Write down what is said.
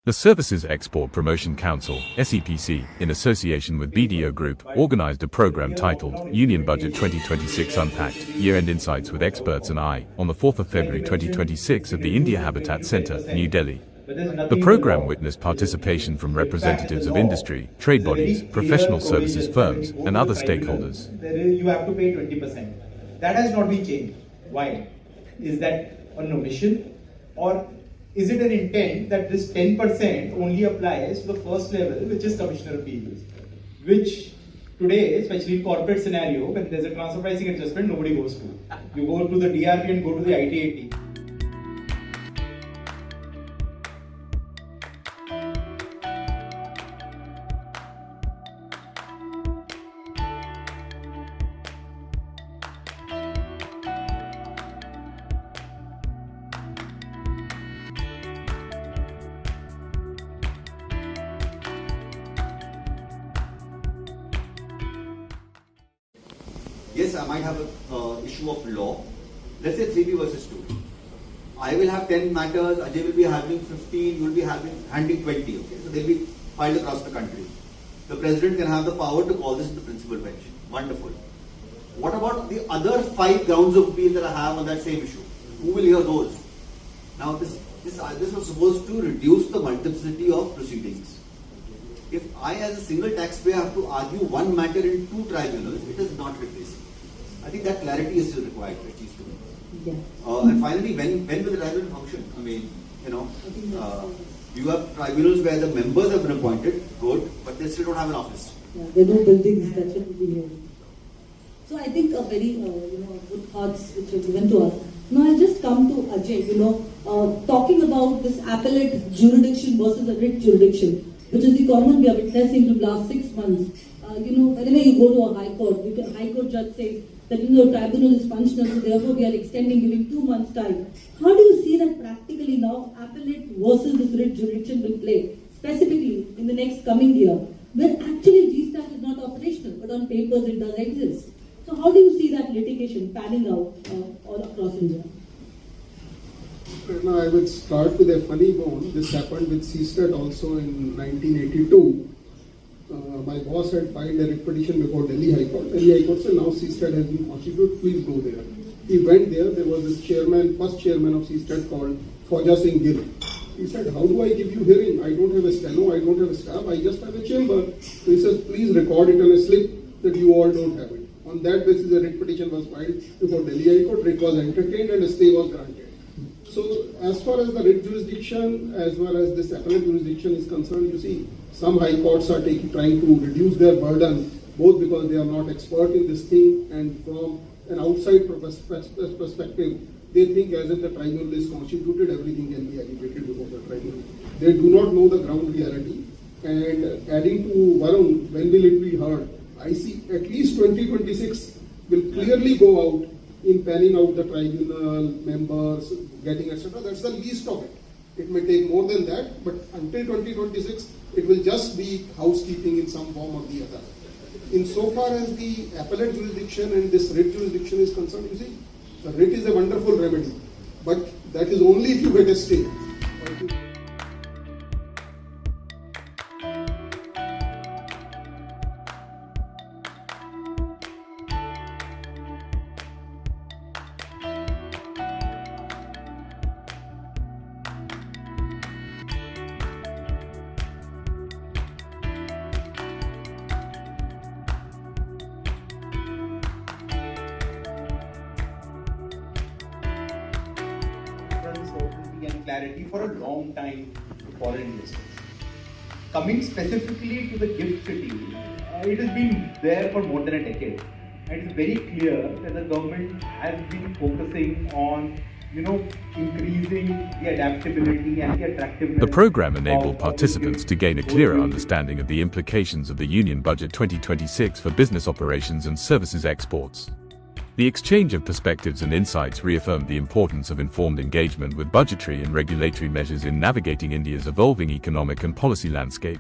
The Services Export Promotion Council, SEPC, in association with BDO Group, organized a program titled Union Budget 2026 Unpacked, Year-End Insights with Experts and I, on the 4th of February 2026 at the India Habitat Center, New Delhi. The program witnessed participation from representatives of industry, trade bodies, professional services firms, and other stakeholders. You have to pay 20%. That has not been changed. Why? Is that an omission? Or is it an intent that this 10% only applies to the first level, which is commissioner appeals, which today, especially in corporate scenario, when there's a transfer pricing adjustment, nobody goes to. You go to the DRP and go to the ITAT. Yes, I might have an issue of law. Let's say 3B versus 2. I will have 10 matters, Ajay will be having 15, you will be handling 20. Okay? So they'll be filed across the country. The president can have the power to call this in the principal bench. Wonderful. What about the other 5 grounds of appeal that I have on that same issue? Who will hear those? Now this was supposed to reduce the multiplicity of proceedings. If I as a single taxpayer have to argue one matter in 2 tribunals, it is not replacing. I think that clarity is still required, at least to me. Yeah. And finally, when will the tribunal function? I mean, you have tribunals where the members have been appointed, good, but they still don't have an office. Yeah, there are no buildings, that's what we hear. So I think a very good thoughts which were given to us. Now I'll just come to Ajay, talking about this appellate jurisdiction versus the writ jurisdiction, which is the common we are witnessing in the last 6 months. Whenever you go to a high court, the high court judge says that the tribunal is functional, so therefore we are extending, giving 2 months time. How do you see that practically now appellate versus this writ jurisdiction will play, specifically in the next coming year, where actually GSTAT is not operational, but on papers it does exist. So how do you see that litigation panning out all across India? Now I will start with a funny bone. This happened with CSTAT also in 1982. My boss had filed a writ petition before Delhi High Court. Delhi High Court said, now CSTAT has been constituted, please go there. He went there was this first chairman of CSTAT called Fauja Singh Gill. He said, how do I give you hearing? I don't have a steno, I don't have a staff, I just have a chamber. So he says, please record it on a slip that you all don't have it. On that basis, a writ petition was filed before Delhi High Court, writ was entertained and a stay was granted. So as far as the writ jurisdiction, as well as this appellate jurisdiction is concerned, you see, some high courts are trying to reduce their burden, both because they are not expert in this thing and from an outside perspective, they think as if the tribunal is constituted, everything can be agitated before the tribunal. They do not know the ground reality. And adding to Varun, when will it be heard? I see at least 2026 will clearly go out in panning out the tribunal, members, getting etc. That's the least of it. It may take more than that, but until 2026, it will just be housekeeping in some form or the other. Insofar as the appellate jurisdiction and this writ jurisdiction is concerned, you see, the writ is a wonderful remedy, but that is only if you get a stay. And clarity for a long time to foreign investors. Coming specifically to the GIFT City, it has been there for more than a decade. And it's very clear that the government has been focusing on increasing the adaptability and the attractiveness. The program enabled participants to gain a clearer understanding of the implications of the Union Budget 2026 for business operations and services exports. The exchange of perspectives and insights reaffirmed the importance of informed engagement with budgetary and regulatory measures in navigating India's evolving economic and policy landscape.